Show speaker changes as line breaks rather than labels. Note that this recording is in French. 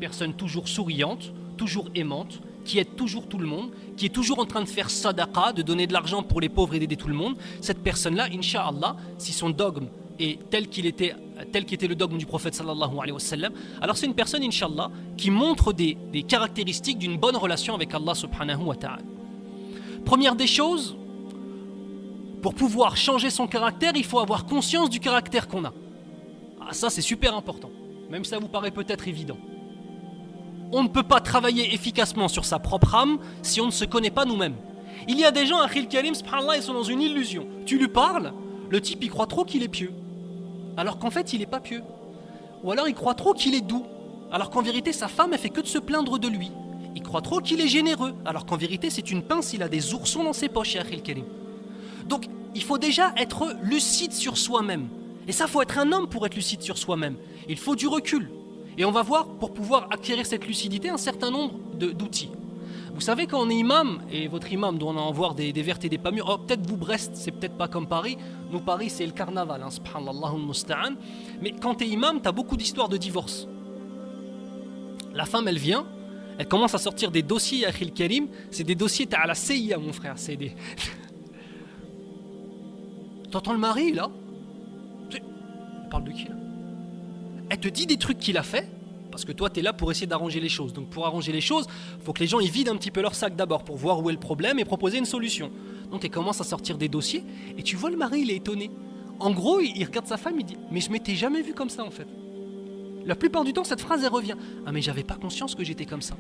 personne toujours souriante, toujours aimante, qui aide toujours tout le monde, qui est toujours en train de faire sadaqa, de donner de l'argent pour les pauvres et d'aider tout le monde, cette personne-là, Inch'Allah, si son dogme est tel qu'était le dogme du prophète sallallahu alayhi wa sallam, alors c'est une personne, Inch'Allah, qui montre des caractéristiques d'une bonne relation avec Allah subhanahu wa ta'ala. Première des choses, pour pouvoir changer son caractère, il faut avoir conscience du caractère qu'on a. Ah, ça c'est super important, même si ça vous paraît peut-être évident. On ne peut pas travailler efficacement sur sa propre âme si on ne se connaît pas nous-mêmes. Il y a des gens, Akhil Karim, subhanallah, ils sont dans une illusion. Tu lui parles, le type il croit trop qu'il est pieux, alors qu'en fait il n'est pas pieux. Ou alors il croit trop qu'il est doux, alors qu'en vérité sa femme elle fait que de se plaindre de lui. Il croit trop qu'il est généreux, alors qu'en vérité c'est une pince, il a des oursons dans ses poches, Akhil Karim. Donc il faut déjà être lucide sur soi-même. Et ça, faut être un homme pour être lucide sur soi-même. Il faut du recul. Et on va voir, pour pouvoir acquérir cette lucidité, un certain nombre d'outils. Vous savez, quand on est imam, et votre imam doit en voir des vertes et des pas mûres, peut-être vous, Brest, c'est peut-être pas comme Paris. Nous, Paris, c'est le carnaval, hein, subhanallah al-musta'an. Mais quand tu es imam, tu as beaucoup d'histoires de divorce. La femme, elle vient, elle commence à sortir des dossiers, Akhil Karim. C'est des dossiers, t'as à la CIA, mon frère. C'est des... T'entends le mari, là? Elle parle de qui, là? Elle te dit des trucs qu'il a fait, parce que toi, tu es là pour essayer d'arranger les choses. Donc pour arranger les choses, il faut que les gens ils vident un petit peu leur sac d'abord pour voir où est le problème et proposer une solution. Donc elle commence à sortir des dossiers, et tu vois le mari, il est étonné. En gros, il regarde sa femme, il dit « Mais je m'étais jamais vu comme ça, en fait. » La plupart du temps, cette phrase, elle revient. « Ah, mais j'avais pas conscience que j'étais comme ça. »